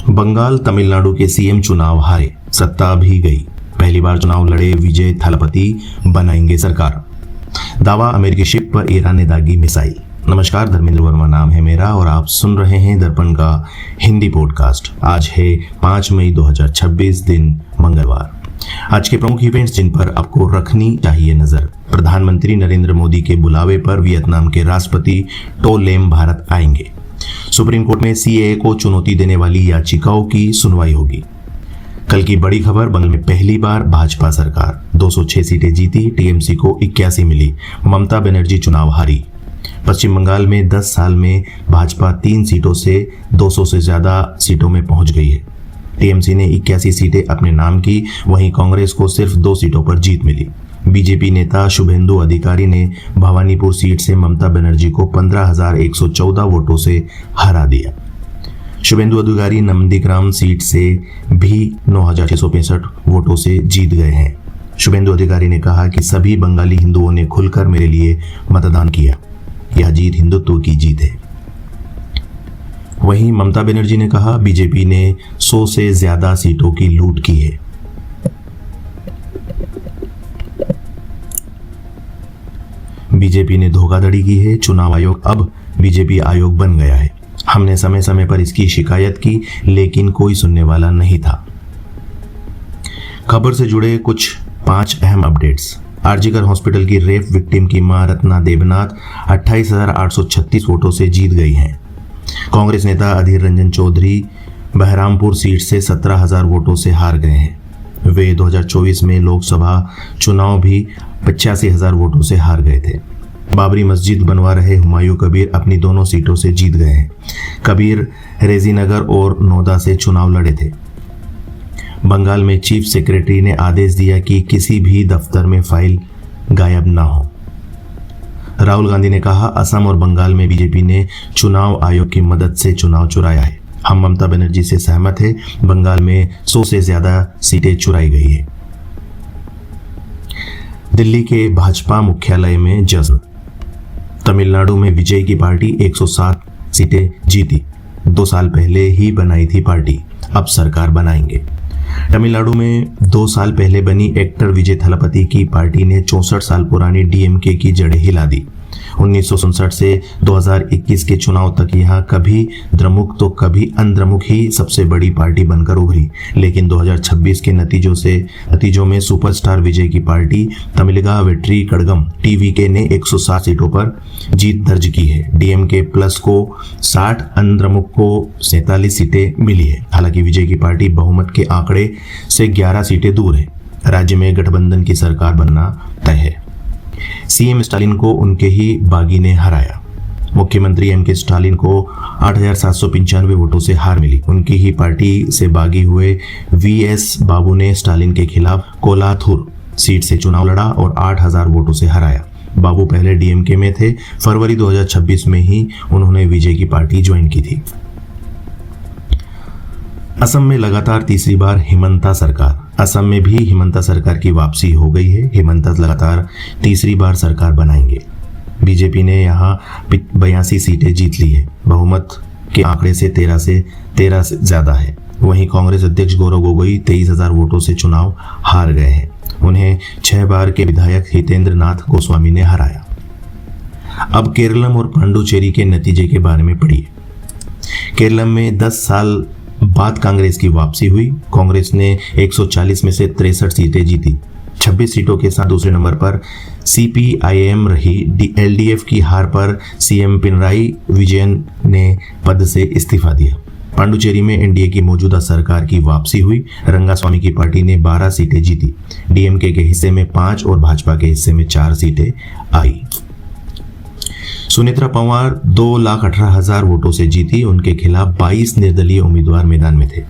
बंगाल तमिलनाडु के सीएम चुनाव हारे, सत्ता भी गई। पहली बार चुनाव लड़े विजय थालापति बनाएंगे सरकार। दावा अमेरिकी शिप पर ईरान ने दागी मिसाइल। नमस्कार, धर्मेंद्र वर्मा नाम है मेरा और आप सुन रहे हैं दर्पण का हिंदी पॉडकास्ट। आज है 5 मई 2026, दिन मंगलवार। आज के प्रमुख इवेंट्स जिन पर आपको रखनी चाहिए नजर। प्रधानमंत्री नरेंद्र मोदी के बुलावे पर वियतनाम के राष्ट्रपति टो लेम भारत आएंगे। सुप्रीम कोर्ट में सीएए को चुनौती देने वाली याचिकाओं की सुनवाई होगी। कल की बड़ी खबर, बंगाल में पहली बार भाजपा सरकार 206 सीटें जीती, टीएमसी को 81 मिली। ममता बनर्जी चुनाव हारी। पश्चिम बंगाल में 10 साल में भाजपा 3 सीटों से 200 से ज्यादा सीटों में पहुंच गई है। टीएमसी ने 81 सीटें अपने नाम की, वहीं कांग्रेस को सिर्फ 2 सीटों पर जीत मिली। बीजेपी नेता शुभेंदु अधिकारी ने भवानीपुर सीट से ममता बनर्जी को 15,114 वोटों से हरा दिया। शुभेंदु अधिकारी नंदीग्राम सीट से भी 9,665 वोटों से जीत गए हैं। शुभेंदु अधिकारी ने कहा कि सभी बंगाली हिंदुओं ने खुलकर मेरे लिए मतदान किया। यह जीत हिंदुत्व की जीत है। वहीं ममता बनर्जी ने कहा, बीजेपी ने 100 से ज्यादा सीटों की लूट की है। बीजेपी ने धोखाधड़ी की है। चुनाव आयोग अब बीजेपी आयोग बन गया है। हमने समय समय पर इसकी शिकायत की, लेकिन कोई सुनने वाला नहीं था। खबर से जुड़े कुछ 5 अहम अपडेट्स। आरजीकर हॉस्पिटल की रेप विक्टिम की मां रत्ना देबनाथ 28,836 वोटों से जीत गई हैं। कांग्रेस नेता अधीर रंजन चौधरी बहरामपुर सीट से 17,000 वोटों से हार गए हैं। वे 2024 में लोकसभा चुनाव भी 85,000 वोटों से हार गए थे। बाबरी मस्जिद बनवा रहे हुमायूं कबीर अपनी दोनों सीटों से जीत गए हैं। कबीर रेजीनगर और नोदा से चुनाव लड़े थे। बंगाल में चीफ सेक्रेटरी ने आदेश दिया कि किसी भी दफ्तर में फाइल गायब न हो। राहुल गांधी ने कहा, असम और बंगाल में बीजेपी ने चुनाव आयोग की मदद से चुनाव चुराया है। हम ममता बनर्जी से सहमत हैं। बंगाल में 100 से ज्यादा सीटें चुराई गई है। दिल्ली के भाजपा मुख्यालय में जश्न। तमिलनाडु में विजय की पार्टी 107 सीटें जीती। 2 साल पहले ही बनाई थी पार्टी, अब सरकार बनाएंगे। तमिलनाडु में 2 साल पहले बनी एक्टर विजय थालापति की पार्टी ने 64 साल पुरानी डीएमके की जड़ें हिला दी। 1967 से 2021 के चुनाव तक यहां कभी द्रमुक तो कभी अनद्रमुक ही सबसे बड़ी पार्टी बनकर उभरी, लेकिन 2026 के नतीजों में सुपरस्टार विजय की पार्टी तमिलगा वेट्री कड़गम टीवीके ने 107 सीटों पर जीत दर्ज की है। डीएमके प्लस को 60, अनद्रमुक को 47 सीटें मिली है। हालांकि विजय की पार्टी बहुमत के आंकड़े से 11 सीटें दूर है। राज्य में गठबंधन की सरकार बनना तय है। सीएम स्टालिन को उनके ही बागी ने हराया। मुख्यमंत्री एमके स्टालिन को 8,795 वोटों से हार मिली। उनकी ही पार्टी से बागी हुए वीएस बाबू ने स्टालिन के खिलाफ कोलाथुर सीट से चुनाव लड़ा और 8,000 वोटों से हराया। बाबू पहले डीएमके में थे। फरवरी 2026 में ही उन्होंने विजय की पार्टी ज्वाइन की थी। असम में लगातार तीसरी बार हिमंता सरकार। असम में भी हिमंता सरकार की वापसी हो गई है। हिमंता लगातार तीसरी बार सरकार बनाएंगे। बीजेपी ने यहां 82 सीटें जीत ली है। बहुमत के आंकड़े से 13 से ज्यादा है। वहीं कांग्रेस अध्यक्ष गौरव गोगोई 23,000 वोटों से चुनाव हार गए हैं। उन्हें 6 बार के विधायक हितेंद्र नाथ गोस्वामी ने हराया। अब केरलम और पांडुचेरी के नतीजे के बारे में पढ़िए। केरलम में 10 साल बाद कांग्रेस की वापसी हुई। कांग्रेस ने 140 में से 63 सीटें जीती। 26 सीटों के साथ दूसरे नंबर पर सीपीआईएम रही। एलडीएफ की हार पर सीएम पिनराई विजयन ने पद से इस्तीफा दिया। पांडुचेरी में एनडीए की मौजूदा सरकार की वापसी हुई। रंगास्वामी की पार्टी ने 12 सीटें जीती। डीएमके के हिस्से में 5 और भाजपा के हिस्से में 4 सीटें आई। सुनेत्रा पवार 2,18,000 वोटों से जीती। उनके खिलाफ 22 निर्दलीय उम्मीदवार मैदान में थे।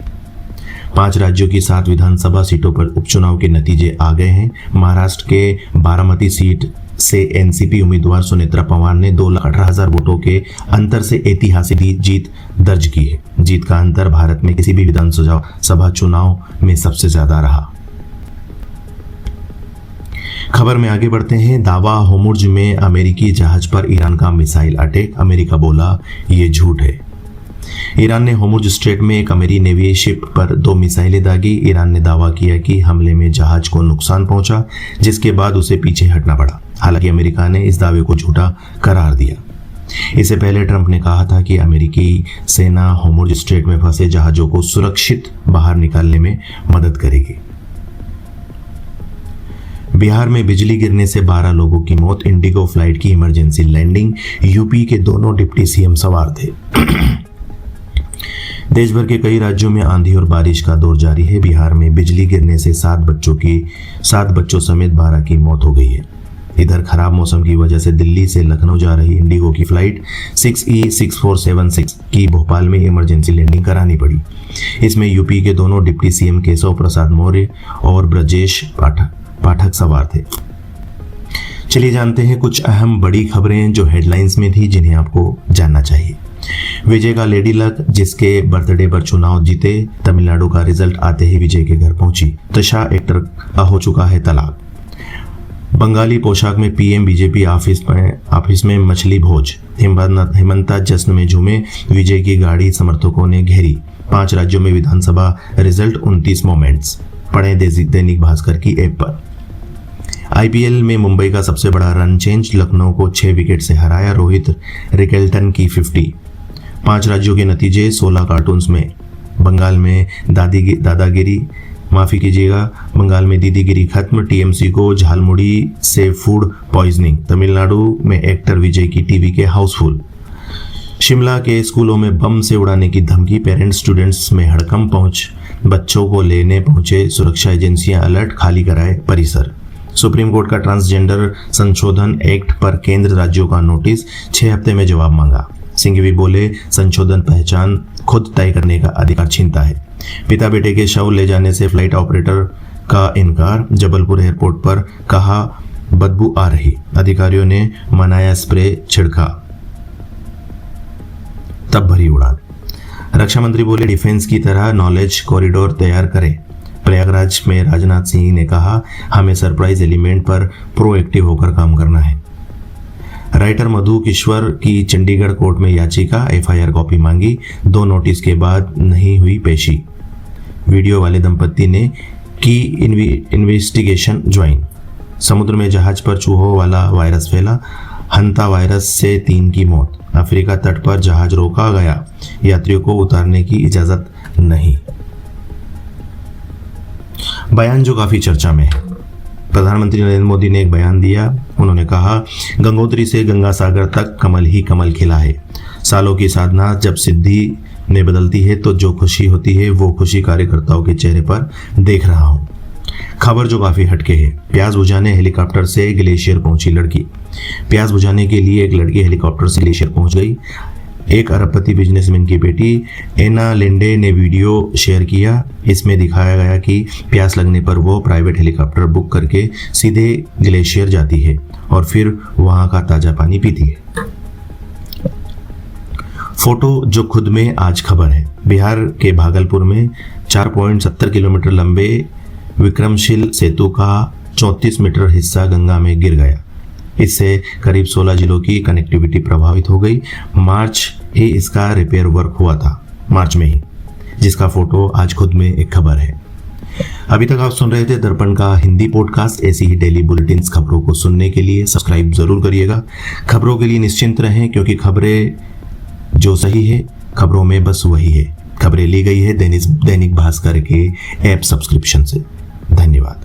5 राज्यों की 7 विधानसभा सीटों पर उपचुनाव के नतीजे आ गए हैं। महाराष्ट्र के बारामती सीट से एनसीपी उम्मीदवार सुनेत्रा पवार ने 2,18,000 वोटों के अंतर से ऐतिहासिक जीत दर्ज की है। जीत का अंतर भारत में किसी भी विधानसभा चुनाव में सबसे ज्यादा रहा। खबर में आगे बढ़ते हैं। दावा, होर्मुज़ में अमेरिकी जहाज पर ईरान का मिसाइल अटैक। अमेरिका बोला ये झूठ है। ईरान ने होर्मुज स्ट्रेट में एक अमेरिकी नेवी शिप पर 2 मिसाइलें दागी। ईरान ने दावा किया कि हमले में जहाज को नुकसान पहुंचा, जिसके बाद उसे पीछे हटना पड़ा। हालांकि अमेरिका ने इस दावे को झूठा करार दिया। इससे पहले ट्रंप ने कहा था कि अमेरिकी सेना होर्मुज स्ट्रेट में फंसे जहाजों को सुरक्षित बाहर निकालने में मदद करेगी। बिहार में बिजली गिरने से 12 लोगों की मौत, इंडिगो फ्लाइट की इमरजेंसी लैंडिंग, यूपी के दोनों डिप्टी सीएम सवार थे। देश भर के कई राज्यों में आंधी और बारिश का दौर जारी है। बिहार में बिजली गिरने से 7 बच्चों समेत 12 की मौत हो गई है। इधर खराब मौसम की वजह से दिल्ली से लखनऊ जा रही इंडिगो की फ्लाइट 6E6476 की भोपाल में इमरजेंसी लैंडिंग करानी पड़ी। इसमें यूपी के दोनों डिप्टी सीएम केशव प्रसाद मौर्य और ब्रजेश पाठक सवार थे। चलिए जानते हैं कुछ अहम बड़ी खबरें जो हेडलाइंस में थी, जिन्हें आपको जानना चाहिए। विजय का लेडी लक, जिसके बर्थडे पर चुनाव जीते, तमिलनाडु का रिजल्ट आते ही विजय के घर पहुंची। त्रिशा एक्टर का हो चुका है तलाक। बंगाली पोशाक में पीएम बीजेपी ऑफिस में मछली भोज। हेमंता जश्न में झूमे, विजय की गाड़ी समर्थकों ने घेरी। 5 राज्यों में विधानसभा रिजल्ट, 29 मोमेंट्स। पढ़ें दैनिक भास्कर की ऐप पर। आईपीएल में मुंबई का सबसे बड़ा रन चेंज, लखनऊ को 6 विकेट से हराया, रोहित रिकेल्टन की 50। 5 राज्यों के नतीजे, 16 कार्टून्स में। बंगाल में बंगाल में दीदीगिरी खत्म, टीएमसी को झालमुड़ी से फूड पॉइजनिंग। तमिलनाडु में एक्टर विजय की टीवी के हाउसफुल। शिमला के स्कूलों में बम से उड़ाने की धमकी, पेरेंट्स स्टूडेंट्स में हड़कंप पहुंच, बच्चों को लेने पहुंचे सुरक्षा एजेंसियां अलर्ट, खाली कराए परिसर। सुप्रीम कोर्ट का ट्रांसजेंडर संशोधन एक्ट पर केंद्र राज्यों का नोटिस, 6 हफ्ते में जवाब मांगा। सिंघवी बोले, संशोधन पहचान खुद तय करने का अधिकार छीनता है। पिता बेटे के शव ले जाने से फ्लाइट ऑपरेटर का इनकार, जबलपुर एयरपोर्ट पर कहा बदबू आ रही, अधिकारियों ने मनाया स्प्रे छिड़का, तब भरी उड़ान। रक्षा मंत्री बोले, डिफेंस की तरह नॉलेज कॉरिडोर तैयार करें। प्रयागराज में राजनाथ सिंह ने कहा, हमें सरप्राइज एलिमेंट पर प्रोएक्टिव होकर काम करना है। राइटर मधु किश्वर की चंडीगढ़ कोर्ट में याचिका, एफआईआर कॉपी मांगी, 2 नोटिस के बाद नहीं हुई पेशी। वीडियो वाले दंपत्ति ने की इन्वेस्टिगेशन ज्वाइन। समुद्र में जहाज पर चूहों वाला वायरस फैला, हंता वायरस से 3 की मौत। अफ्रीका तट पर जहाज रोका गया, यात्रियों को उतारने की इजाजत नहीं। बयान जो काफी चर्चा में है। प्रधानमंत्री नरेंद्र मोदी ने एक बयान दिया। उन्होंने कहा, गंगोत्री से गंगा सागर तक कमल ही कमल खिला है। सालों की साधना जब सिद्धि में बदलती है तो जो खुशी होती है वो खुशी कार्यकर्ताओं के चेहरे पर देख रहा हूं। खबर जो काफी हटके है। प्याज बुझाने हेलीकॉप्टर से ग्लेशियर पहुंची लड़की। प्याज बुझाने के लिए एक लड़की हेलीकॉप्टर से ग्लेशियर पहुंच गई। एक अरबपति बिजनेसमैन की बेटी एना लिंडे ने वीडियो शेयर किया। इसमें दिखाया गया कि प्यास लगने पर वो प्राइवेट हेलीकॉप्टर बुक करके सीधे ग्लेशियर जाती है और फिर वहां का ताजा पानी पीती है। फोटो जो खुद में आज खबर है। बिहार के भागलपुर में 4.70 किलोमीटर लंबे विक्रमशील सेतु का 34 मीटर हिस्सा गंगा में गिर गया। इससे करीब 16 जिलों की कनेक्टिविटी प्रभावित हो गई। मार्च ही इसका रिपेयर वर्क हुआ था, मार्च में ही, जिसका फोटो आज खुद में एक खबर है। अभी तक आप सुन रहे थे दर्पण का हिंदी पॉडकास्ट। ऐसी ही डेली बुलेटिन्स खबरों को सुनने के लिए सब्सक्राइब जरूर करिएगा। खबरों के लिए निश्चिंत रहें, क्योंकि खबरें जो सही है, खबरों में बस वही है। खबरें ली गई है दैनिक भास्कर के ऐप सब्सक्रिप्शन से। धन्यवाद।